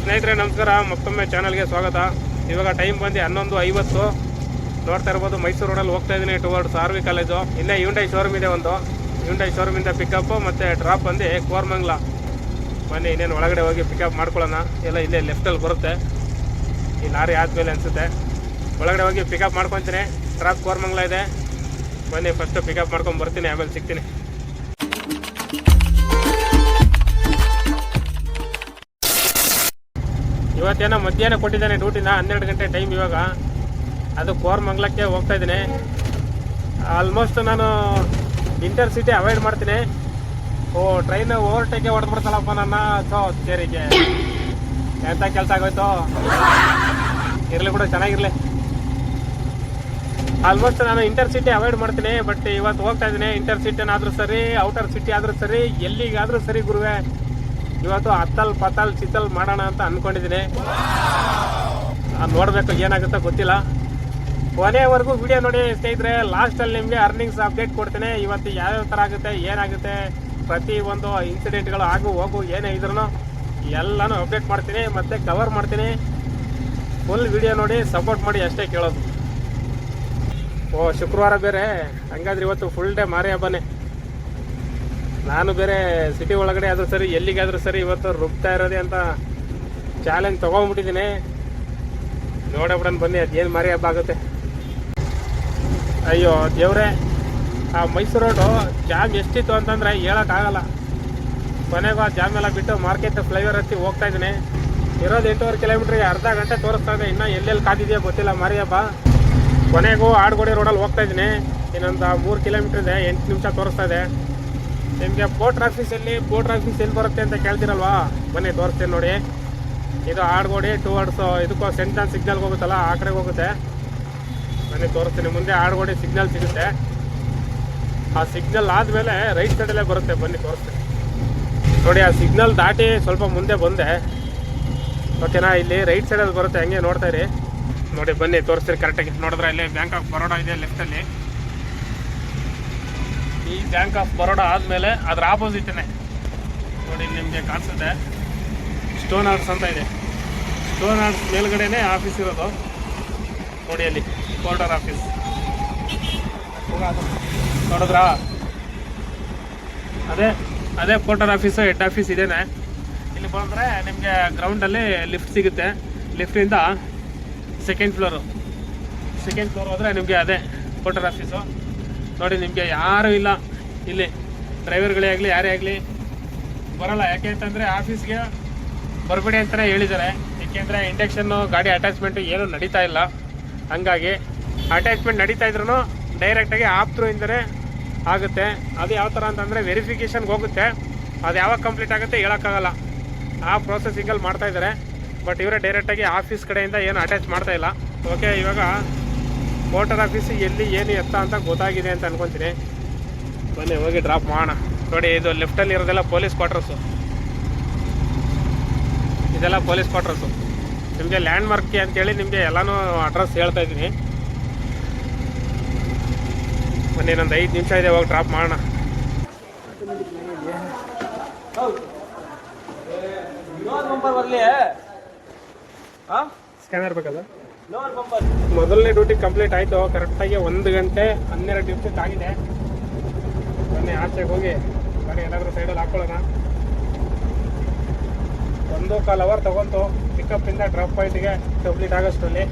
ಸ್ನೇಹಿತರೆ ನಮಸ್ಕಾರ, ಮತ್ತೊಮ್ಮೆ ಚಾನಲ್ಗೆ ಸ್ವಾಗತ. ಇವಾಗ ಟೈಮ್ ಬಂದು 11:50. ನೋಡ್ತಾ ಇರ್ಬೋದು, ಮೈಸೂರು ರೋಡಲ್ಲಿ ಹೋಗ್ತಾ ಇದ್ದೀನಿ ಟುವರ್ಡ್ಸ್ RV ಕಾಲೇಜು. ಇನ್ನೇ ಹ್ಯುಂಡೈ ಶೋರೂಮ್ ಇದೆ, ಒಂದು ಹ್ಯುಂಡೈ ಶೋರೂಮಿಂದ ಪಿಕಪ್ಪು ಮತ್ತು ಡ್ರಾಪ್ ಬಂದು ಕೋರಮಂಗಲ. ಬನ್ನಿ ಇನ್ನೇನು ಒಳಗಡೆ ಹೋಗಿ ಪಿಕಪ್ ಮಾಡ್ಕೊಳ್ಳೋಣ. ಎಲ್ಲ ಇಲ್ಲೇ ಲೆಫ್ಟಲ್ಲಿ ಬರುತ್ತೆ, ಈ ಲಾರಿ ಆದಮೇಲೆ ಅನಿಸುತ್ತೆ. ಒಳಗಡೆ ಹೋಗಿ ಪಿಕಪ್ ಮಾಡ್ಕೊತೀನಿ. ಡ್ರಾಪ್ ಕೋರಮಂಗಲ ಇದೆ. ಬನ್ನಿ ಫಸ್ಟು ಪಿಕಪ್ ಮಾಡ್ಕೊಂಡು ಬರ್ತೀನಿ, ಆಮೇಲೆ ಸಿಗ್ತೀನಿ. ಇವತ್ತೇನೋ ಮಧ್ಯಾಹ್ನ ಕೊಟ್ಟಿದ್ದಾನೆ ಡ್ಯೂಟಿನ, 12 ಗಂಟೆ ಟೈಮ್ ಇವಾಗ. ಅದು ಕೋರಮಂಗಲಕ್ಕೆ ಹೋಗ್ತಾ ಇದ್ದೀನಿ. ಆಲ್ಮೋಸ್ಟ್ ನಾನು ಇಂಟರ್ಸಿಟಿ ಅವಾಯ್ಡ್ ಮಾಡ್ತೀನಿ. ಟ್ರೈನ್ ಓವರ್ಟೇಕೆ ಹೊಡೆದ್ಬಿಡ್ತಲ್ಲಪ್ಪ ನನ್ನ ಸೇರಿಗೆ. ಎಂಥ ಕೆಲಸ ಆಗೋಯ್ತು, ಇರಲಿ ಬಿಡು, ಚೆನ್ನಾಗಿರಲಿ. ಆಲ್ಮೋಸ್ಟ್ ನಾನು ಇಂಟರ್ಸಿಟಿ ಅವಾಯ್ಡ್ ಮಾಡ್ತೀನಿ. ಬಟ್ ಇವತ್ತು ಹೋಗ್ತಾ ಇದ್ದೀನಿ. ಇಂಟರ್ಸಿಟಿನಾದರೂ ಸರಿ, ಔಟರ್ ಸಿಟಿ ಆದರೂ ಸರಿ, ಎಲ್ಲಿಗಾದರೂ ಸರಿ ಗುರುವೆ, ಇವತ್ತು ಹತ್ತಲ್ ಪತ್ತಲ್ ಚಿತ್ತಲ್ ಮಾಡೋಣ ಅಂತ ಅಂದ್ಕೊಂಡಿದ್ದೀನಿ. ನೋಡಬೇಕು ಏನಾಗುತ್ತೋ ಗೊತ್ತಿಲ್ಲ. ಕೊನೆವರೆಗೂ ವಿಡಿಯೋ ನೋಡಿ ಸ್ನೇಹಿತರೆ. ಲಾಸ್ಟಲ್ಲಿ ನಿಮಗೆ ಅರ್ನಿಂಗ್ಸ್ ಅಪ್ಡೇಟ್ ಕೊಡ್ತೀನಿ. ಇವತ್ತು ಯಾವ್ಯಾವ ಥರ ಆಗುತ್ತೆ, ಏನಾಗುತ್ತೆ, ಪ್ರತಿ ಒಂದು ಇನ್ಸಿಡೆಂಟ್ಗಳು ಆಗು ಹೋಗು ಏನೇ ಇದ್ರೂ ಎಲ್ಲನೂ ಅಪ್ಡೇಟ್ ಮಾಡ್ತೀನಿ ಮತ್ತು ಕವರ್ ಮಾಡ್ತೀನಿ. ಫುಲ್ ವಿಡಿಯೋ ನೋಡಿ ಸಪೋರ್ಟ್ ಮಾಡಿ ಅಷ್ಟೇ ಕೇಳೋದು. ಶುಕ್ರವಾರ ಬೇರೆ, ಹಂಗಾದ್ರೆ ಇವತ್ತು ಫುಲ್ ಡೇ ಮಾರಿ ಹಬ್ಬನೇ. ನಾನು ಬೇರೆ ಸಿಟಿ ಒಳಗಡೆ ಆದರೂ ಸರಿ, ಎಲ್ಲಿಗಾದರೂ ಸರಿ ಇವತ್ತು ರುಬ್ತಾ ಇರೋದೆ ಅಂತ ಚಾಲೆಂಜ್ ತೊಗೊಂಡ್ಬಿಟ್ಟಿದ್ದೀನಿ. ನೋಡಬಿಡೋಣ ಬನ್ನಿ, ಅದೇನು ಮಾರಿ ಹಬ್ಬ ಆಗುತ್ತೆ. ಅಯ್ಯೋ ದೇವ್ರೆ, ಆ ಮೈಸೂರು ರೋಡು ಜಾಮ್ ಎಷ್ಟಿತ್ತು ಅಂತಂದರೆ ಹೇಳೋಕ್ಕಾಗಲ್ಲ. ಕೊನೆಗೂ ಆ ಜಾಮ್ ಎಲ್ಲ ಬಿಟ್ಟು ಮಾರ್ಕೆಟ್ ಫ್ಲೈವರ್ ಹತ್ತಿ ಹೋಗ್ತಾ ಇದ್ದೀನಿ. ಇರೋದು 8.5 ಕಿಲೋಮೀಟ್ರಿಗೆ ಅರ್ಧ ಗಂಟೆ ತೋರಿಸ್ತಾ ಇದೆ. ಇನ್ನೂ ಎಲ್ಲೆಲ್ಲಿ ಕಾದಿದೆಯೋ ಗೊತ್ತಿಲ್ಲ ಮಾರಿ ಹಬ್ಬ. ಕೊನೆಗೂ ಆಡ್ಗೋಡಿ ರೋಡಲ್ಲಿ ಹೋಗ್ತಾ ಇದ್ದೀನಿ. ಇನ್ನೊಂದು 3 ಕಿಲೋಮೀಟ್ರ್ ಇದೆ, 8 ನಿಮಿಷ ತೋರಿಸ್ತಾ ಇದೆ. ನಿಮಗೆ ಪೋರ್ಟ್ ಆಫೀಸ್ ಎಲ್ಲಿ ಬರುತ್ತೆ ಅಂತ ಕೇಳ್ತೀರಲ್ವಾ, ಬನ್ನಿ ತೋರಿಸ್ತೀನಿ ನೋಡಿ. ಇದು ಆಡ್ಗೋಡಿ ಟುವರ್ಡ್ಸ್ ಇದಕ್ಕೂ ಸೆಂಟ್ ಜಾನ್ ಸಿಗ್ನಲ್ಗೆ ಹೋಗುತ್ತಲ್ಲ, ಆ ಕಡೆಗೆ ಹೋಗುತ್ತೆ. ಬನ್ನಿ ತೋರಿಸ್ತೀನಿ. ಮುಂದೆ ಆಡ್ಗೋಡಿ ಸಿಗ್ನಲ್ ಸಿಗುತ್ತೆ. ಆ ಸಿಗ್ನಲ್ ಆದಮೇಲೆ ರೈಟ್ ಸೈಡಲ್ಲೇ ಬರುತ್ತೆ. ಬನ್ನಿ ತೋರಿಸ್ತೀನಿ ನೋಡಿ. ಆ ಸಿಗ್ನಲ್ ದಾಟಿ ಸ್ವಲ್ಪ ಮುಂದೆ ಬಂದೆ, ಓಕೆನಾ. ಇಲ್ಲಿ ರೈಟ್ ಸೈಡಲ್ಲಿ ಬರುತ್ತೆ, ಹಂಗೆ ನೋಡ್ತಾ ಇರಿ ನೋಡಿ. ಬನ್ನಿ ತೋರಿಸ್ತೀನಿ ಕರೆಕ್ಟಾಗಿ. ನೋಡಿದ್ರೆ ಇಲ್ಲಿ ಬ್ಯಾಂಕ್ ಆಫ್ ಬರೋಡಾ ಇದೆ ಲೆಫ್ಟಲ್ಲಿ. ಈ ಬ್ಯಾಂಕ್ ಆಫ್ ಬರೋಡಾ ಆದಮೇಲೆ ಅದರ ಆಪೋಸಿಟೇ ನೋಡಿ ನಿಮಗೆ ಕಾಣಿಸುತ್ತೆ, ಸ್ಟೋನ್ ಆರ್ಟ್ಸ್ ಅಂತ ಇದೆ. ಸ್ಟೋನ್ ಆರ್ಟ್ಸ್ ಮೇಲ್ಗಡೆನೇ ಆಫೀಸ್ ಇರೋದು ನೋಡಿ. ಅಲ್ಲಿ ಪೋರ್ಟರ್ ಆಫೀಸ್ ನೋಡಿದ್ರಾ, ಅದೇ ಪೋರ್ಟರ್ ಆಫೀಸು, ಹೆಡ್ ಆಫೀಸ್ ಇದೇನೆ. ಇಲ್ಲಿ ಬಂದರೆ ನಿಮಗೆ ಗ್ರೌಂಡಲ್ಲಿ ಲಿಫ್ಟ್ ಸಿಗುತ್ತೆ. ಲಿಫ್ಟಿಂದ ಸೆಕೆಂಡ್ ಫ್ಲೋರ್ ಹೋದರೆ ನಿಮಗೆ ಅದೇ ಪೋರ್ಟರ್ ಆಫೀಸು ನೋಡಿ. ನಿಮಗೆ ಯಾರೂ ಇಲ್ಲ ಇಲ್ಲಿ, ಡ್ರೈವರ್ಗಳೇ ಆಗಲಿ ಯಾರೇ ಆಗಲಿ ಬರೋಲ್ಲ. ಯಾಕೆ ಅಂತಂದರೆ ಆಫೀಸ್ಗೆ ಬರಬೇಡಿ ಅಂತಲೇ ಹೇಳಿದ್ದಾರೆ. ಏಕೆಂದರೆ ಇಂಡಕ್ಷನ್ನು ಗಾಡಿ ಅಟ್ಯಾಚ್ಮೆಂಟು ಏನೂ ನಡೀತಾ ಇಲ್ಲ. ಹಂಗಾಗಿ ಅಟ್ಯಾಚ್ಮೆಂಟ್ ನಡೀತಾ ಇದ್ರೂ ಡೈರೆಕ್ಟಾಗಿ ಆಪ್ ಥ್ರೂ ಇಂದಲೇ ಆಗುತ್ತೆ. ಅದು ಯಾವ ಥರ ಅಂತಂದರೆ ವೆರಿಫಿಕೇಷನ್ಗೆ ಹೋಗುತ್ತೆ. ಅದು ಯಾವಾಗ ಕಂಪ್ಲೀಟ್ ಆಗುತ್ತೆ ಹೇಳೋಕ್ಕಾಗಲ್ಲ. ಆ ಪ್ರೊಸೆಸಿಂಗಲ್ಲಿ ಮಾಡ್ತಾಯಿದ್ದಾರೆ. ಬಟ್ ಇವರೇ ಡೈರೆಕ್ಟಾಗಿ ಆಫೀಸ್ ಕಡೆಯಿಂದ ಏನು ಅಟ್ಯಾಚ್ ಮಾಡ್ತಾಯಿಲ್ಲ. ಓಕೆ, ಇವಾಗ ಪೋರ್ಟರ್ ಆಫೀಸ್ ಎಲ್ಲಿ ಏನು ಎತ್ತ ಅಂತ ಗೊತ್ತಾಗಿದೆ ಅಂತ ಅನ್ಕೊತೀನಿ. ಬನ್ನಿ ಹೋಗಿ ಡ್ರಾಪ್ ಮಾಡೋಣ. ನೋಡಿ, ಇದು ಲೆಫ್ಟಲ್ಲಿ ಇರೋದೆಲ್ಲ ಪೊಲೀಸ್ ಕ್ವಾರ್ಟರ್ಸು. ಇದೆಲ್ಲ ಪೊಲೀಸ್ ಕ್ವಾರ್ಟರ್ಸು. ನಿಮಗೆ ಲ್ಯಾಂಡ್ ಮಾರ್ಕ್ಗೆ ಅಂತೇಳಿ ನಿಮಗೆ ಎಲ್ಲನೂ ಅಡ್ರೆಸ್ ಹೇಳ್ತಾ ಇದ್ದೀನಿ. ಬನ್ನಿ, ಇನ್ನೊಂದು 5 ನಿಮಿಷ ಇದೆ, ಹೋಗಿ ಡ್ರಾಪ್ ಮಾಡೋಣ. ಸ್ಕ್ಯಾನರ್ ಬೇಕಲ್ಲ. ಮೊದಲನೇ ಡ್ಯೂಟಿ ಕಂಪ್ಲೀಟ್ ಆಯಿತು. ಕರೆಕ್ಟಾಗಿ 1 ಗಂಟೆ 12 ನಿಮಿಷಕ್ಕೆ ಆಗಿದೆ. ಬನ್ನಿ ಆಚೆಗೆ ಹೋಗಿ ಗಾಡಿ ಎಲ್ಲಾದರೂ ಸೈಡಲ್ಲಿ ಹಾಕ್ಕೊಳ್ಳೋಣ. 1.25 ಅವರ್ ತಗೊಂತು ಪಿಕಪ್ಪಿಂದ ಡ್ರಾಪ್ ಪಾಯಿಂಟಿಗೆ ಕಂಪ್ಲೀಟ್ ಆಗೋಷ್ಟರಲ್ಲಿ.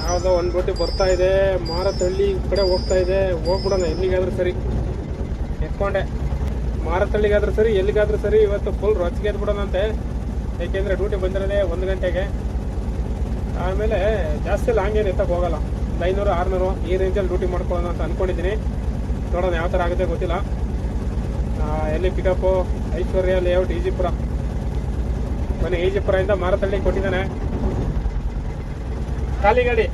ಯಾವುದೋ ಒಂದು ಡ್ಯೂಟಿ ಬರ್ತಾ ಇದೆ, ಮಾರತಳ್ಳಿ ಕಡೆ ಹೋಗ್ತಾ ಇದೆ. ಹೋಗ್ಬಿಡೋಣ ಎಲ್ಲಿಗಾದರೂ ಸರಿ. ಎತ್ಕೊಂಡೆ ಮಾರತಳ್ಳಿಗಾದರೂ ಸರಿ, ಎಲ್ಲಿಗಾದರೂ ಸರಿ. ಇವತ್ತು ಫುಲ್ ರೊಚ್ಚಿಗೆ ಎದ್ಬಿಡೋಣಂತೆ. ಏಕೆಂದರೆ ಡ್ಯೂಟಿ ಬಂದಿರೋದೇ 1 ಗಂಟೆಗೆ. ಆಮೇಲೆ ಜಾಸ್ತಿ ಲಾಂಗ್ ಏನು ಎತ್ತಕ್ಕೆ ಹೋಗಲ್ಲ. 500-600 ಈ ರೇಂಜಲ್ಲಿ ಡ್ಯೂಟಿ ಮಾಡ್ಕೊಳ್ಳೋಣ ಅಂತ ಅಂದ್ಕೊಂಡಿದ್ದೀನಿ. ನೋಡೋಣ ಯಾವ ಥರ ಆಗುತ್ತೆ ಗೊತ್ತಿಲ್ಲ. ಎಲ್ಲಿ ಪಿಕಪ್ಪು? ಐಶ್ವರ್ಯ ಲೇಔಟ್, ಈಜಿಪುರ. ಬನ್ನಿ, ಈಜಿಪುರದಿಂದ ಮಾರತಳ್ಳಿ ಕೊಟ್ಟಿದ್ದಾನೆ. ಖಾಲಿ ಗಾಡಿ,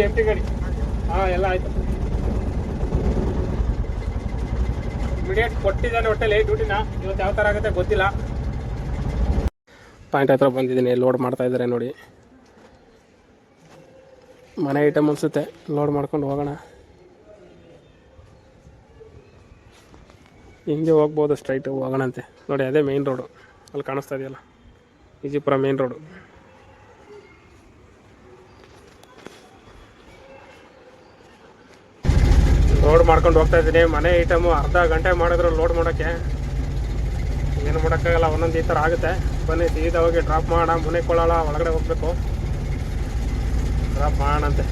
ಎಂಟಿ ಗಾಡಿ. ಎಲ್ಲ ಆಯಿತು. ಇಮಿಡಿಯೇಟ್ ಕೊಟ್ಟಿದ್ದಾನೆ ಒಟ್ಟಲ್ಲಿ ಡ್ಯೂಟಿನ. ಇವತ್ತು ಯಾವ ಥರ ಆಗುತ್ತೆ ಗೊತ್ತಿಲ್ಲ. ಪಾಯಿಂಟ್ ಹತ್ರ ಬಂದಿದ್ದೀನಿ, ಲೋಡ್ ಮಾಡ್ತಾ ಇದ್ದಾರೆ ನೋಡಿ. ಮನೆ ಐಟಮ್ ಅನಿಸುತ್ತೆ, ಲೋಡ್ ಮಾಡ್ಕೊಂಡು ಹೋಗೋಣ. ಹಿಂಗೆ ಹೋಗ್ಬೋದು, ಸ್ಟ್ರೈಟ್ ಹೋಗೋಣಂತೆ. ನೋಡಿ ಅದೇ ಮೇಯ್ನ್ ರೋಡು, ಅಲ್ಲಿ ಕಾಣಿಸ್ತಾ ಇದೆಯಲ್ಲ ವಿಜಯಪುರ ಮೇಯ್ನ್ ರೋಡು. ಲೋಡ್ ಮಾಡ್ಕೊಂಡು ಹೋಗ್ತಾ ಇದ್ದೀನಿ. ಮನೆ ಐಟಮು ಅರ್ಧ ಗಂಟೆ ಮಾಡಿದ್ರು ಲೋಡ್ ಮಾಡೋಕ್ಕೆ, ಏನು ಮಾಡೋಕ್ಕಾಗಲ್ಲ, ಒಂದೊಂದು ಈ ಥರ ಆಗುತ್ತೆ. ಬನ್ನಿ ಸೀದಾ ಹೋಗಿ ಡ್ರಾಪ್ ಮಾಡೋಣ. ಮನೆ ಕೊಳ್ಳೋಣ, ಒಳಗಡೆ ಹೋಗ್ಬೇಕು, ಡ್ರಾಪ್ ಮಾಡೋಣಂತೆ.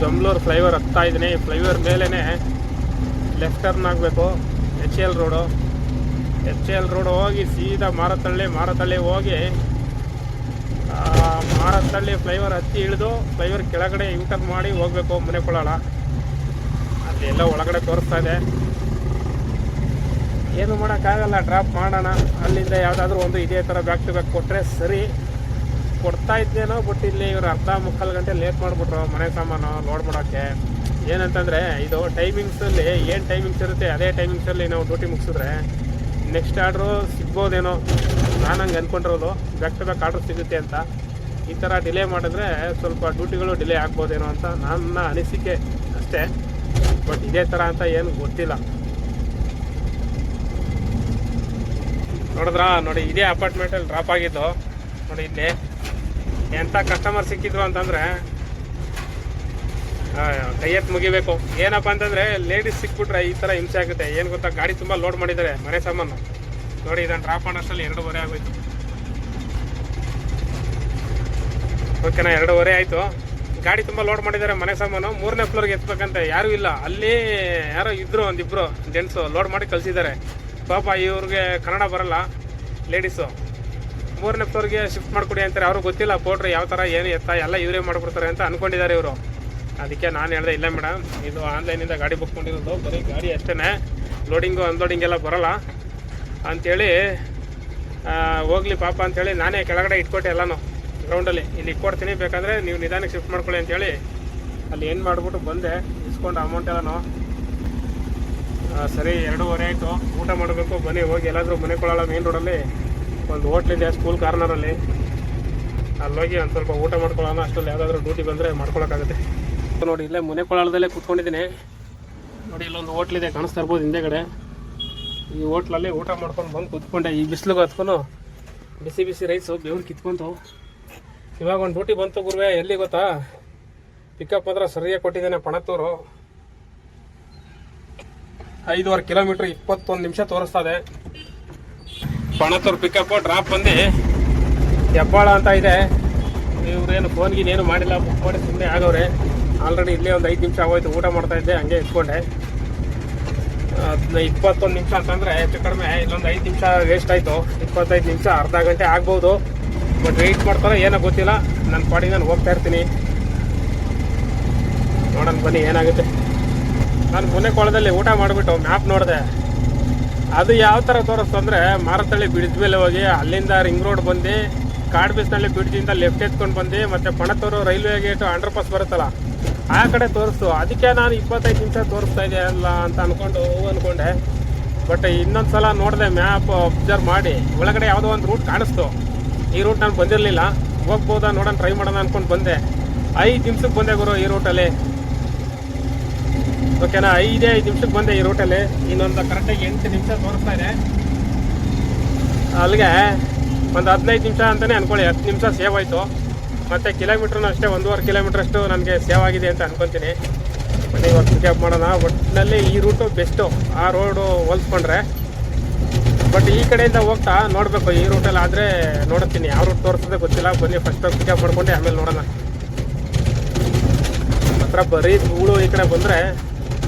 ಜಂಬ್ಳೂರು ಫ್ಲೈಓವರ್ ಹತ್ತಾ ಇದ್ದೀನಿ. ಫ್ಲೈಓವರ್ ಮೇಲೇ ಲೆಫ್ಟ್ ಟರ್ನ್ ಆಗಬೇಕು. HL ರೋಡು ಹೋಗಿ ಸೀದಾ ಮಾರತಳ್ಳಿ ಹೋಗಿ ಮಾರತಳ್ಳಿ ಫ್ಲೈಓವರ್ ಹತ್ತಿ ಇಳಿದು ಫ್ಲೈಓವರ್ ಕೆಳಗಡೆ ಯೂಟರ್ನ್ ಮಾಡಿ ಹೋಗಬೇಕು ಮನೆ ಕೊಳ್ಳೋಣ. ಅಲ್ಲಿ ಎಲ್ಲ ಒಳಗಡೆ ತೋರಿಸ್ತಾ ಇದೆ. ಏನು ಮಾಡೋಕ್ಕಾಗಲ್ಲ, ಡ್ರಾಪ್ ಮಾಡೋಣ. ಅಲ್ಲಿಂದ ಯಾವುದಾದ್ರೂ ಒಂದು ಇದೇ ಥರ ಬ್ಯಾಕ್ ಟು ಬ್ಯಾಕ್ ಕೊಟ್ಟರೆ ಸರಿ, ಕೊಡ್ತಾ ಇದ್ದೇನೋ. ಬಟ್ ಇಲ್ಲಿ ಇವರು ಅರ್ಧ ಮುಕ್ಕಾಲು ಗಂಟೆ ಲೇಟ್ ಮಾಡಿಬಿಟ್ರು ಮನೆ ಸಾಮಾನು ಲೋಡ್ ಮಾಡೋಕ್ಕೆ. ಏನಂತಂದರೆ ಇದು ಟೈಮಿಂಗ್ಸಲ್ಲಿ ಏನು ಟೈಮಿಂಗ್ಸ್ ಇರುತ್ತೆ ಅದೇ ಟೈಮಿಂಗ್ಸಲ್ಲಿ ನಾವು ಡ್ಯೂಟಿ ಮುಗಿಸಿದ್ರೆ ನೆಕ್ಸ್ಟ್ ಆರ್ಡ್ರು ಸಿಗ್ಬೋದೇನೋ. ನಾನು ಹಂಗೆ ಅಂದ್ಕೊಂಡಿರೋದು, ಬ್ಯಾಕ್ ಟು ಬ್ಯಾಕ್ ಆರ್ಡ್ರ್ ಸಿಗುತ್ತೆ ಅಂತ. ಈ ಥರ ಡಿಲೇ ಮಾಡಿದ್ರೆ ಸ್ವಲ್ಪ ಡ್ಯೂಟಿಗಳು ಡಿಲೇ ಆಗ್ಬೋದೇನೋ ಅಂತ ನನ್ನ ಅನಿಸಿಕೆ ಅಷ್ಟೇ. ಬಟ್ ಇದೇ ಥರ ಅಂತ ಏನು ಗೊತ್ತಿಲ್ಲ. ನೋಡಿದ್ರಾ, ನೋಡಿ ಇದೇ ಅಪಾರ್ಟ್ಮೆಂಟಲ್ಲಿ ಡ್ರಾಪ್ ಆಗಿದ್ದು. ನೋಡಿ ಇಲ್ಲಿ ಎಂಥ ಕಸ್ಟಮರ್ ಸಿಕ್ಕಿದ್ರು ಅಂತಂದರೆ ಕೈ ಎತ್ತು ಮುಗಿಬೇಕು. ಏನಪ್ಪ ಅಂತಂದರೆ ಲೇಡೀಸ್ ಸಿಕ್ಬಿಟ್ರೆ ಈ ಥರ ಹಿಂಸೆ ಆಗುತ್ತೆ. ಏನು ಗೊತ್ತಾ, ಗಾಡಿ ತುಂಬ ಲೋಡ್ ಮಾಡಿದ್ದಾರೆ ಮನೆ ಸಾಮಾನು. ನೋಡಿ ಇದನ್ನು ಡ್ರಾಪ್ ಮಾಡೋಷ್ಟರಲ್ಲಿ 2:15 ಆಗೋಯ್ತು. ಓಕೆನಾ, 2:15 ಆಯಿತು. ಗಾಡಿ ತುಂಬ ಲೋಡ್ ಮಾಡಿದ್ದಾರೆ ಮನೆ ಸಾಮಾನು. 3ನೇ ಫ್ಲೋರ್ಗೆ ಎತ್ತಬೇಕಂತೆ, ಯಾರೂ ಇಲ್ಲ. ಅಲ್ಲಿ ಯಾರೋ ಇದ್ದರು, ಒಂದಿಬ್ಬರು ಜೆಂಟ್ಸು ಲೋಡ್ ಮಾಡಿ ಕಳಿಸಿದ್ದಾರೆ. ಪಾಪ ಇವ್ರಿಗೆ ಕನ್ನಡ ಬರಲ್ಲ, ಲೇಡೀಸು. 3ನೇ ಫ್ಲೋರ್ಗೆ ಶಿಫ್ಟ್ ಮಾಡಿಕೊಡಿ ಅಂತಾರೆ. ಅವ್ರಿಗೆ ಗೊತ್ತಿಲ್ಲ ಪೋಟ್ರಿ ಯಾವ ಥರ ಏನು ಎತ್ತ ಎಲ್ಲ ಇವರೇ ಮಾಡಿಬಿಡ್ತಾರೆ ಅಂತ ಅಂದ್ಕೊಂಡಿದ್ದಾರೆ ಇವರು. ಅದಕ್ಕೆ ನಾನು ಹೇಳಿದೆ, ಇಲ್ಲ ಮೇಡಮ್, ಇದು ಆನ್ಲೈನಿಂದ ಗಾಡಿ ಬುಕ್ ಮಾಡಿರೋದು, ಬರೀ ಗಾಡಿ ಅಷ್ಟೇ, ಲೋಡಿಂಗು ಅನ್ಲೋಡಿಂಗ್ ಎಲ್ಲ ಬರೋಲ್ಲ ಅಂಥೇಳಿ ಹೋಗಲಿ ಪಾಪ ಅಂಥೇಳಿ ನಾನೇ ಕೆಳಗಡೆ ಇಟ್ಕೊಟ್ಟೆ ಎಲ್ಲನೂ ಗ್ರೌಂಡಲ್ಲಿ. ಇಲ್ಲಿ ಇಟ್ಕೊಡ್ತೀನಿ, ಬೇಕಾದರೆ ನೀವು ನಿಧಾನಕ್ಕೆ ಶಿಫ್ಟ್ ಮಾಡ್ಕೊಳ್ಳಿ ಅಂತೇಳಿ ಅಲ್ಲಿ ಏನು ಮಾಡಿಬಿಟ್ಟು ಬಂದೆ. ಇಸ್ಕೊಂಡು ಅಮೌಂಟ್ ಎಲ್ಲನೂ ಸರಿ. 2:15 ಆಯಿತು. ಊಟ ಮಾಡಬೇಕು. ಬನ್ನಿ ಹೋಗಿ ಎಲ್ಲಾದರೂ ಮನೆ ಕೊಳ್ಳೋಣ. ಮೇನ್ ರೋಡಲ್ಲಿ ಒಂದು ಹೋಟ್ಲಿದೆ, ಸ್ಕೂಲ್ ಕಾರ್ನರಲ್ಲಿ. ಅಲ್ಲೋಗಿ ಒಂದು ಸ್ವಲ್ಪ ಊಟ ಮಾಡ್ಕೊಳ್ಳೋಣ. ಅಷ್ಟರಲ್ಲಿ ಯಾವುದಾದ್ರೂ ಡ್ಯೂಟಿ ಬಂದರೆ ಮಾಡ್ಕೊಳಕ್ಕಾಗುತ್ತೆ. ನೋಡಿ ಇಲ್ಲೇ ಮನೆ ಕೊಳ್ಳೋದಲ್ಲೇ ಕೂತ್ಕೊಂಡಿದ್ದೀನಿ. ನೋಡಿ ಇಲ್ಲೊಂದು ಹೋಟ್ಲಿದೆ, ಕಾಣಿಸ್ತಾ ಇರ್ಬೋದು ಹಿಂದೆಗಡೆ. ಈ ಹೋಟ್ಲಲ್ಲಿ ಊಟ ಮಾಡ್ಕೊಂಡು ಬಂದು ಕೂತ್ಕೊಂಡೆ. ಈ ಬಿಸಿಲಿಗೆ ಹತ್ಕೊಂಡು ಬಿಸಿ ಬಿಸಿ ರೈಸು ಬೆವ್ರು ಕಿತ್ಕೊಂತು. ಇವಾಗ ಒಂದು ಡ್ಯೂಟಿ ಬಂತು ಗುರುವೆ. ಎಲ್ಲಿ ಗೊತ್ತಾ, ಪಿಕಪ್ ಮಾತ್ರ ಸರಿಯಾಗಿ ಕೊಟ್ಟಿದ್ದೇನೆ. ಪಣತ್ತೂರು 5.5 ಕಿಲೋಮೀಟ್ರ್ 21 ನಿಮಿಷ ತೋರಿಸ್ತದೆ. ಪಣತ್ತೂರು ಪಿಕಪ್ಪು. ಡ್ರಾಪ್ ಬಂದು ಹೆಬ್ಬಾಳ ಅಂತ ಇದೆ. ಇವ್ರೇನು ಫೋನ್ಗಿನೇನು ಮಾಡಿಲ್ಲ, ಬುಕ್ ಮಾಡಿ ಸುಮ್ಮನೆ ಆಗವ್ರೆ. ಆಲ್ರೆಡಿ ಇಲ್ಲೇ ಒಂದು 5 ನಿಮಿಷ ಆಗೋಯ್ತು. ಊಟ ಮಾಡ್ತಾಯಿದ್ದೆ, ಹಂಗೆ ಇಟ್ಕೊಂಡೆ. 21 ನಿಮಿಷ ಅಂತಂದರೆ ಹೆಚ್ಚು ಕಡಿಮೆ ಇಲ್ಲೊಂದು 5 ನಿಮಿಷ ವೇಸ್ಟ್ ಆಯಿತು. 25 ನಿಮಿಷ, ಅರ್ಧ ಗಂಟೆ ಆಗ್ಬೋದು. ಬಟ್ ವೆಯ್ಟ್ ಮಾಡ್ತಾರೋ ಏನೋ ಗೊತ್ತಿಲ್ಲ. ನನ್ನ ಪಾಡಿಗೆ ನಾನು ಹೋಗ್ತಾ ಇರ್ತೀನಿ. ನೋಡೋಣ ಬನ್ನಿ ಏನಾಗುತ್ತೆ. ನಾನು ಮನೆ ಕೊಳ್ಳದಲ್ಲಿ ಊಟ ಮಾಡಿಬಿಟ್ಟು ಮ್ಯಾಪ್ ನೋಡಿದೆ. ಅದು ಯಾವ ಥರ ತೋರಿಸ್ತು ಅಂದರೆ, ಮಾರತಳ್ಳಿ ಬ್ರಿಡ್ಜ್ ಮೇಲೆ ಹೋಗಿ ಅಲ್ಲಿಂದ ರಿಂಗ್ ರೋಡ್ ಬಂದು ಕಾಡ್ಬಿಸ್ನಳ್ಳಿ ಬ್ರಿಡ್ಜಿಂದ ಲೆಫ್ಟ್ ಎತ್ಕೊಂಡು ಬಂದು ಮತ್ತು Panathur railway gate under pass ಬರುತ್ತಲ್ಲ ಆ ಕಡೆ ತೋರಿಸ್ತು. ಅದಕ್ಕೆ ನಾನು 25 ನಿಮಿಷ ತೋರಿಸ್ತಾ ಇದೆ ಅಲ್ಲ ಅಂತ ಅಂದ್ಕೊಂಡೆ. ಬಟ್ ಇನ್ನೊಂದು ಸಲ ನೋಡಿದೆ, ಮ್ಯಾಪ್ ಅಬ್ಸರ್ವ್ ಮಾಡಿ ಒಳಗಡೆ ಯಾವುದೋ ಒಂದು ರೂಟ್ ಕಾಣಿಸ್ತು. ಈ ರೂಟ್ ನಾನು ಬಂದಿರಲಿಲ್ಲ, ಹೋಗ್ಬೋದಾ ನೋಡೋಣ ಟ್ರೈ ಮಾಡೋಣ ಅಂದ್ಕೊಂಡು ಬಂದೆ. 5 ನಿಮಿಷಕ್ಕೆ ಬಂದೆ ಗುರು ಈ ರೂಟಲ್ಲಿ. ಓಕೆನಾ, 5 ನಿಮಿಷಕ್ಕೆ ಬಂದೆ ಈ ರೂಟಲ್ಲಿ. ಇನ್ನೊಂದು ಕರೆಕ್ಟಾಗಿ 8 ನಿಮಿಷ ತೋರಿಸ್ತಾ ಇದೆ. ಅಲ್ಲಿಗೆ ಒಂದು 15 ನಿಮಿಷ ಅಂತಲೇ ಅಂದ್ಕೊಳ್ಳಿ. 10 ನಿಮಿಷ ಸೇವ್ ಆಯಿತು. ಮತ್ತು ಕಿಲೋಮೀಟ್ರೂ ಅಷ್ಟೇ 1.5 ಕಿಲೋಮೀಟ್ರಷ್ಟು ನನಗೆ ಸೇವ್ ಆಗಿದೆ ಅಂತ ಅನ್ಕೊತೀನಿ. ಬನ್ನಿ ಇವಾಗ ಪಿಕಪ್ ಮಾಡೋಣ. ಒಟ್ಟಿನಲ್ಲಿ ಈ ರೂಟು ಬೆಸ್ಟು ಆ ರೋಡು ಹೋಲಿಸ್ಕೊಂಡ್ರೆ. ಬಟ್ ಈ ಕಡೆಯಿಂದ ಹೋಗ್ತಾ ನೋಡಬೇಕು. ಈ ರೂಟಲ್ಲಿ ಆದರೆ ನೋಡುತ್ತೀನಿ, ಯಾವ ರೂಟ್ ತೋರಿಸ್ತದೆ ಗೊತ್ತಿಲ್ಲ. ಬನ್ನಿ ಫಸ್ಟ್ ಪಿಕಪ್ ಮಾಡ್ಕೊಂಡು ಆಮೇಲೆ ನೋಡೋಣ. ಹತ್ರ ಬರೀ ಧೂಳು. ಈ ಕಡೆ ಬಂದರೆ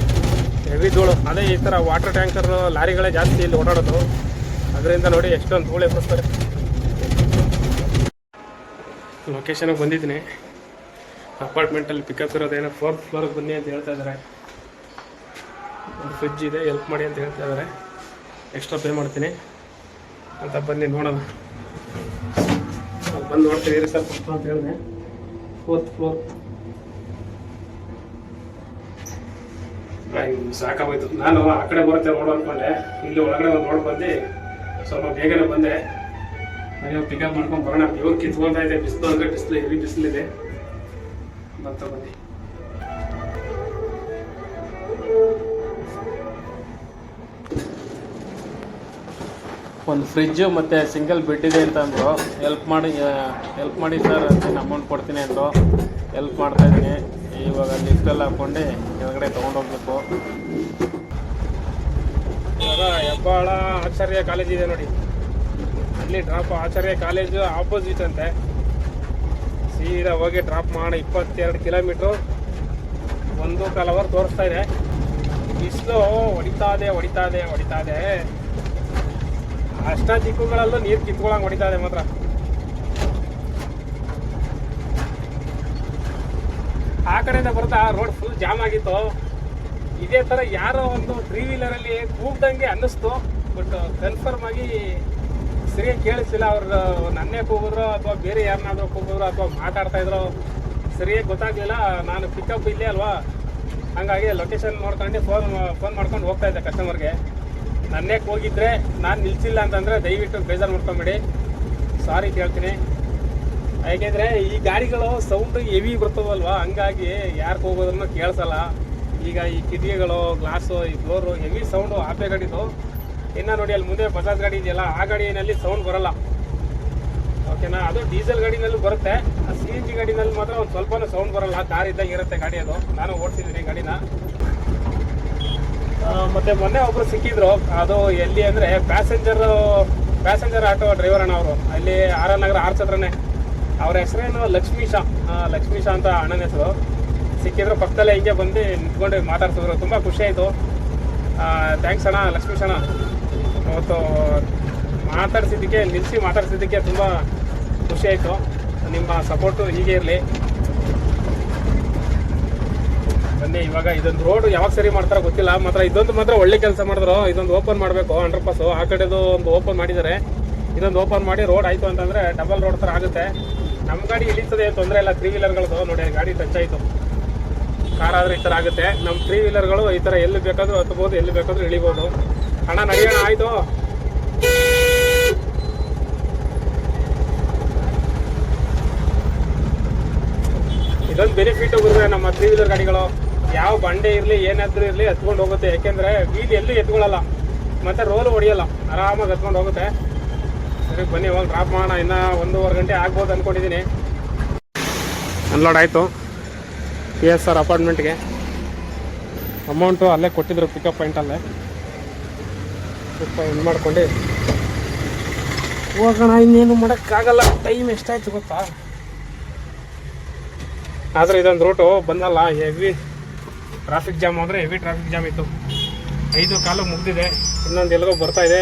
ಹೆವಿ ಧೂಳು. ಅದೇ ಈ ಥರ ವಾಟರ್ ಟ್ಯಾಂಕರ್ ಲಾರಿಗಳೇ ಜಾಸ್ತಿ ಇಲ್ಲಿ ಓಡಾಡೋದು. ಅದರಿಂದ ನೋಡಿ ಎಷ್ಟೊಂದು ಧೂಳು ಎಬ್ಬಿಸ್ತಾರೆ. ಲೊಕೇಶನ್ಗೆ ಬಂದಿದ್ದೀನಿ. ಅಪಾರ್ಟ್ಮೆಂಟಲ್ಲಿ ಪಿಕಪ್ ಇರೋದೇನೋ 4th ಫ್ಲೋರ್ಗೆ ಬನ್ನಿ ಅಂತ ಹೇಳ್ತಾ ಇದ್ದಾರೆ. ಒಂದು ಫ್ರಿಡ್ಜ್ ಇದೆ, ಹೆಲ್ಪ್ ಮಾಡಿ ಅಂತ ಹೇಳ್ತಾ ಇದ್ದಾರೆ. ಎಕ್ಸ್ಟ್ರಾ ಪೇ ಮಾಡ್ತೀನಿ ಅಂತ. ಬನ್ನಿ ನೋಡೋಣ. ಬಂದು ನೋಡ್ತೀನಿ ರೀ ಸರ್ ಅಂತ ಹೇಳಿದೆ. 4th floor. ಸಾಕಾಗೋಯ್ತು. ನಾನು ಆ ಕಡೆ ಬರುತ್ತೆ ನೋಡು ಅಂದ್ಕೊಂಡೆ. ಇಲ್ಲಿ ಒಳಗಡೆ ಒಂದು ನೋಡಿ ಬಂದು ಸ್ವಲ್ಪ ಬೇಗನೆ ಬಂದೆ. ಅಯ್ಯೋ ಪಿಕಪ್ ಮಾಡ್ಕೊಂಡು ಬರೋಣ. ಇವ್ರು ಕಿತ್ಕೊಳ್ತಾ ಇದೆ. ಬಿಸಿಲು ಅಂದರೆ ಬಿಸಿಲು, ಹೆವಿ ಬಿಸಿಲಿದೆ. ಬಂತ ಬನ್ನಿ. ಒಂದು ಫ್ರಿಜ್ಜು ಮತ್ತು ಸಿಂಗಲ್ ಬೆಡ್ ಇದೆ ಅಂತ ಅಂದರು. ಹೆಲ್ಪ್ ಮಾಡಿ ಸರ್ ನಾನು ಅಮೌಂಟ್ ಕೊಡ್ತೀನಿ ಅಂದರು. ಹೆಲ್ಪ್ ಮಾಡ್ತಾಯಿದ್ದೀನಿ. ಇವಾಗ ಲಿಫ್ಟೆಲ್ಲ ಹಾಕ್ಕೊಂಡು ಕೆಳಗಡೆ ತೊಗೊಂಡೋಗ್ಬೇಕು. ಇವಾಗ ಹೆಬ್ಬಾಳ ಆಚಾರ್ಯ ಕಾಲೇಜ್ ಇದೆ ನೋಡಿ, ಅಲ್ಲಿ ಡ್ರಾಪ್. ಆಚಾರ್ಯ ಕಾಲೇಜು ಆಪೋಸಿಟ್ ಅಂತೆ. ಸೀದಾ ಹೋಗಿ ಡ್ರಾಪ್ ಮಾಡಿ 22 ಕಿಲೋಮೀಟ್ರು 1.25 ಅವರ್ ತೋರಿಸ್ತಾ ಇದೆ. ಬಿಸಿಲು ಹೊಡಿತಾ ಇದೆ. ಅಷ್ಟ ದಿಕ್ಕುಗಳಲ್ಲೂ ನೀರು ಕಿತ್ಕೊಳ್ಳಂಗೆ ಹೊಡಿತಾ ಇದೆ ಮಾತ್ರ. ಆ ಕಡೆಯಿಂದ ಬರ್ತಾ ರೋಡ್ ಫುಲ್ ಜಾಮ್ ಆಗಿತ್ತು. ಇದೇ ಥರ ಯಾರೋ ಒಂದು 3 ವೀಲರಲ್ಲಿ ಕೂಗ್ದಂಗೆ ಅನ್ನಿಸ್ತು. ಬಟ್ ಕನ್ಫರ್ಮ್ ಆಗಿ ಸರಿಯಾಗಿ ಕೇಳಿಸಿಲ್ಲ. ಅವ್ರು ನನ್ನೇ ಕೂಗಿದ್ರು ಅಥವಾ ಬೇರೆ ಯಾರನ್ನಾದ್ರೂ ಕೂಗಿದ್ರು ಅಥವಾ ಮಾತಾಡ್ತಾ ಇದ್ರು, ಸರಿಯಾಗಿ ಗೊತ್ತಾಗಲಿಲ್ಲ. ನಾನು ಪಿಕಪ್ ಇಲ್ಲೇ ಅಲ್ವಾ, ಹಾಗಾಗಿ ಲೊಕೇಶನ್ ನೋಡ್ಕೊಂಡು ಫೋನ್ ಮಾಡ್ಕೊಂಡು ಹೋಗ್ತಾ ಇದ್ದೆ ಕಸ್ಟಮರ್ಗೆ. ನನ್ನೇ ಹೋಗಿದ್ರೆ ನಾನು ನಿಲ್ಸಿಲ್ಲ ಅಂತಂದರೆ ದಯವಿಟ್ಟು ಬೇಜಾರು ಮಾಡ್ಕೊಂಬೇಡಿ, ಸಾರಿ ಕೇಳ್ತೀನಿ. ಯಾಕೆಂದರೆ ಈ ಗಾಡಿಗಳು ಸೌಂಡ್ ಹೆವಿ ಬರ್ತವಲ್ವ, ಹಂಗಾಗಿ ಯಾರು ಹೋಗೋದ್ರೂ ಕೇಳಿಸಲ್ಲ. ಈಗ ಈ ಕಿಟಕಿಗಳು, ಗ್ಲಾಸು, ಈ ಫ್ಲೋರು ಹೆವಿ ಸೌಂಡು ಆಪೆ ಗಾಡಿದು. ಇನ್ನು ನೋಡಿ ಅಲ್ಲಿ ಮುಂದೆ ಬಜಾಜ್ ಗಾಡಿ ಇದೆಯಲ್ಲ, ಆ ಗಾಡಿನಲ್ಲಿ ಸೌಂಡ್ ಬರೋಲ್ಲ, ಓಕೆನಾ. ಅದು ಡೀಸೆಲ್ ಗಾಡಿನಲ್ಲೂ ಬರುತ್ತೆ. ಆ CNG ಗಾಡಿನಲ್ಲಿ ಮಾತ್ರ ಒಂದು ಸ್ವಲ್ಪನೂ ಸೌಂಡ್ ಬರೋಲ್ಲ. ಕಾರ್ ಇದ್ದಂಗೆ ಇರುತ್ತೆ ಗಾಡಿ ಅದು. ನಾನು ಓಡಿಸಿದ್ದೀನಿ ಗಾಡಿನ. ಮತ್ತು ಮೊನ್ನೆ ಒಬ್ಬರು ಸಿಕ್ಕಿದ್ರು. ಅದು ಎಲ್ಲಿ ಅಂದರೆ ಪ್ಯಾಸೆಂಜರ್ ಆಟೋ ಡ್ರೈವರ್ ಅಣ್ಣ ಅವರು, ಅಲ್ಲಿ RN ನಗರ ಆರ್ಚ್ ಹತ್ರನೇ. ಅವ್ರ ಹೆಸರೇನು ಲಕ್ಷ್ಮೀಶ ಅಂತ ಅಣ್ಣನ ಹೆಸರು. ಸಿಕ್ಕಿದ್ರು, ಪಕ್ಕದಲ್ಲೇ ಹಿಂಗೆ ಬಂದು ನಿಂತ್ಕೊಂಡು ಮಾತಾಡ್ತಿದ್ರು. ತುಂಬ ಖುಷಿ ಆಯಿತು. ಥ್ಯಾಂಕ್ಸ್ ಅಣ್ಣ, ಲಕ್ಷ್ಮೀಶ್ ಅಣ್ಣ. ಅವತ್ತು ನಿಲ್ಲಿಸಿ ಮಾತಾಡ್ಸಿದ್ದಕ್ಕೆ ತುಂಬ ಖುಷಿ ಆಯಿತು. ನಿಮ್ಮ ಸಪೋರ್ಟು ಹೀಗೆ ಇರಲಿ. ಬನ್ನಿ, ಇವಾಗ ಇದೊಂದು ರೋಡ್ ಯಾವಾಗ ಸರಿ ಮಾಡ್ತಾರೋ ಗೊತ್ತಿಲ್ಲ. ಮಾತ್ರ ಇದೊಂದು ಮಾತ್ರ ಒಳ್ಳೆ ಕೆಲಸ ಮಾಡಿದ್ರು. ಇದೊಂದು ಓಪನ್ ಮಾಡಬೇಕು 100%. ಆ ಕಡೆದು ಒಂದು ಓಪನ್ ಮಾಡಿದ್ದಾರೆ. ಇದೊಂದು ಓಪನ್ ಮಾಡಿ ರೋಡ್ ಆಯಿತು ಅಂತಂದರೆ ಡಬಲ್ ರೋಡ್ ಥರ ಆಗುತ್ತೆ. ನಮ್ಮ ಗಾಡಿ ಇಳಿತದೆ, ತೊಂದರೆ ಇಲ್ಲ. 3 ವೀಲರ್ಗಳದ್ದು ನೋಡಿ, ಗಾಡಿ ಟಚ್ ಆಯಿತು. ಕಾರ್ ಆದರೆ ಈ ಥರ ಆಗುತ್ತೆ. ನಮ್ಮ 3 ವೀಲರ್ಗಳು ಈ ಥರ ಎಲ್ಲಿ ಬೇಕಾದರೂ ಹತ್ಬೋದು, ಎಲ್ಲಿ ಬೇಕಾದರೂ ಇಳಿಬೋದು. ಅಣ್ಣ ನಡೆಯೋಣ, ಆಯಿತು. ಇದೊಂದು ಬೆನಿಫಿಟ್ ಹೋಗಿದ್ರೆ ನಮ್ಮ 3 ವೀಲರ್ ಗಾಡಿಗಳು, ಯಾವ ಬಂಡೆ ಇರಲಿ ಏನಾದರೂ ಇರಲಿ ಹತ್ಕೊಂಡು ಹೋಗುತ್ತೆ. ಯಾಕೆಂದರೆ ವೀಲ್ ಎಲ್ಲೂ ಎತ್ಕೊಳ್ಳಲ್ಲ, ಮತ್ತು ರೋಲು ಹೊಡಿಯಲ್ಲ, ಆರಾಮಾಗಿ ಹತ್ಕೊಂಡು ಹೋಗುತ್ತೆ. ಸರಿ ಬನ್ನಿ, ಹೋಗಿ ಡ್ರಾಪ್ ಮಾಡೋಣ. ಇನ್ನೂ 1.5 ಗಂಟೆ ಆಗ್ಬೋದು ಅಂದ್ಕೊಂಡಿದ್ದೀನಿ. ಅನ್ಲೋಡ್ ಆಯಿತು PSR ಅಪಾರ್ಟ್ಮೆಂಟ್ಗೆ. ಅಮೌಂಟು ಅಲ್ಲೇ ಕೊಟ್ಟಿದ್ರು, ಪಿಕಪ್ ಪಾಯಿಂಟಲ್ಲೇ. ಸ್ವಲ್ಪ ಇದು ಮಾಡ್ಕೊಂಡು ಹೋಗೋಣ. ಇನ್ನೇನು ಮಾಡೋಕ್ಕಾಗಲ್ಲ, ಟೈಮ್ ಎಷ್ಟಾಯ್ತು ಗೊತ್ತಾ. ಆದರೆ ಇದೊಂದು ರೂಟು ಬಂದಲ್ಲ, ಹೆವಿ ಟ್ರಾಫಿಕ್ ಜಾಮ್ ಅಂದರೆ ಹೆವಿ ಟ್ರಾಫಿಕ್ ಜಾಮ್ ಇತ್ತು. 5 ಕಾಲು ಮುಗಿದಿದೆ. ಇನ್ನೊಂದು ಎಲ್ಲಿಗೋ ಬರ್ತಾಯಿದೆ,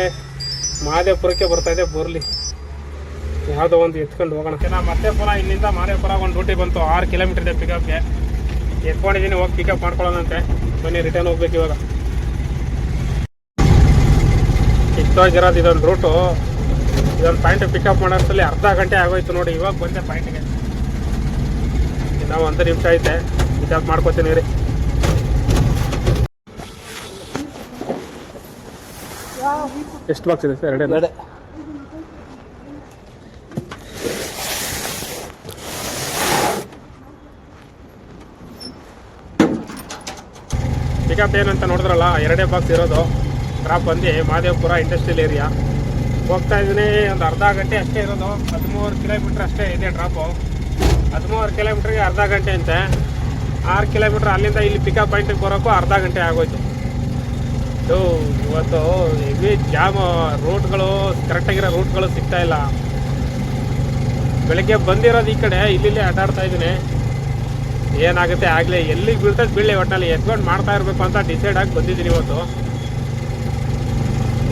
ಮಹದೇವಪುರಕ್ಕೆ ಬರ್ತಾಯಿದೆ. ಬರಲಿ, ಯಾವುದೋ ಒಂದು ಎತ್ಕೊಂಡು ಹೋಗೋಣ. ನಾನು ಮತ್ತೆ ಪುನಃ ಇಲ್ಲಿಂದ ಮಹದೇವಪುರ ಒಂದು ಡ್ಯೂಟಿ ಬಂತು. 6 ಕಿಲೋಮೀಟರ್ ಇದೆ ಪಿಕಪ್ಗೆ. ಎತ್ಕೊಂಡಿದ್ದೀನಿ, ಹೋಗಿ ಪಿಕಪ್ ಮಾಡ್ಕೊಳ್ಳೋಣಂತೆ. ಬನ್ನಿ, ರಿಟರ್ನ್ ಹೋಗ್ಬೇಕು ಇವಾಗ. ಕಿತ್ತೋಗಿರೋದು ಇದೊಂದು ರೂಟು. ಇದೊಂದು ಪಾಯಿಂಟ್ ಪಿಕಪ್ ಮಾಡೋಷ್ಟರಲ್ಲಿ ಅರ್ಧ ಗಂಟೆ ಆಗೋಯ್ತು ನೋಡಿ. ಇವಾಗ ಬಂದೆ ಪಾಯಿಂಟ್ಗೆ. ನಾವು 1 ನಿಮಿಷ ಐತೆ, ಪಿಕಪ್ ಮಾಡ್ಕೋತೀನಿ ರೀ. ಎಷ್ಟು ಬಾಕ್ಸ್ ಇದೆ ಸರ್? 2 ಪಿಕಪ್ ಏನಂತ ನೋಡಿದ್ರಲ್ಲ, 2 ಬಾಕ್ಸ್ ಇರೋದು. ಡ್ರಾಪ್ ಬಂದು ಮಹದೇವಪುರ ಇಂಡಸ್ಟ್ರಿಯಲ್ ಏರಿಯಾ ಹೋಗ್ತಾ ಇದ್ದೀನಿ. ಒಂದು ಅರ್ಧ ಗಂಟೆ ಅಷ್ಟೇ ಇರೋದು. 13 ಕಿಲೋಮೀಟ್ರ್ ಅಷ್ಟೇ ಇದೆ ಡ್ರಾಪು. 13 ಕಿಲೋಮೀಟ್ರಿಗೆ ಅರ್ಧ ಗಂಟೆ ಅಂತೆ. 6 ಕಿಲೋಮೀಟ್ರ್ ಅಲ್ಲಿಂದ ಇಲ್ಲಿ ಪಿಕಪ್ ಪಾಯಿಂಟಿಗೆ ಬರೋಕ್ಕೂ ಅರ್ಧ ಗಂಟೆ ಆಗೋಯ್ತು. ಇವತ್ತು ಹೆವಿ ಜಾಮ್. ರೂಟ್ಗಳು ಕರೆಕ್ಟಾಗಿರೋ ರೂಟ್ಗಳು ಸಿಗ್ತಾಯಿಲ್ಲ. ಬೆಳಗ್ಗೆ ಬಂದಿರೋದು ಈ ಕಡೆ, ಇಲ್ಲಿ ಅಡ್ಡಾಡ್ತಾ ಇದ್ದೀನಿ. ಏನಾಗುತ್ತೆ ಆಗಲಿ, ಎಲ್ಲಿಗೆ ಬೀಳ್ತದೆ ಬೀಳಲಿ, ಒಟ್ಟಿನಲ್ಲಿ ಎತ್ಕೊಂಡು ಮಾಡ್ತಾ ಇರಬೇಕು ಅಂತ ಡಿಸೈಡ್ ಆಗಿ ಬಂದಿದ್ದೀನಿ ಇವತ್ತು.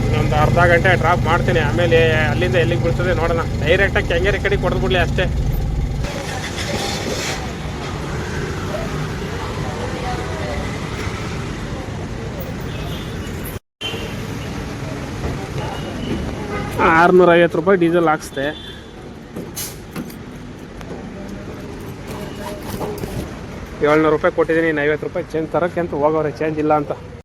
ಇನ್ನೊಂದು ಅರ್ಧ ಗಂಟೆ ಡ್ರಾಪ್ ಮಾಡ್ತೀನಿ, ಆಮೇಲೆ ಅಲ್ಲಿಂದ ಎಲ್ಲಿಗೆ ಬೀಳ್ತದೆ ನೋಡೋಣ. ಡೈರೆಕ್ಟಾಗಿ ಕೆಂಗೇರಿ ಕಡೆ ಕೊಡ್ಬಿಡ್ಲಿ ಅಷ್ಟೇ. ₹650 ಡೀಸೆಲ್ ಹಾಕ್ಸ್ದೆ. ₹700 ಕೊಟ್ಟಿದ್ದೀನಿ. ಇನ್ನು ₹50 ಚೇಂಜ್ ತರೋಕ್ಕೆ ಅಂತ ಹೋಗೋರೆ, ಚೇಂಜ್ ಇಲ್ಲ ಅಂತ.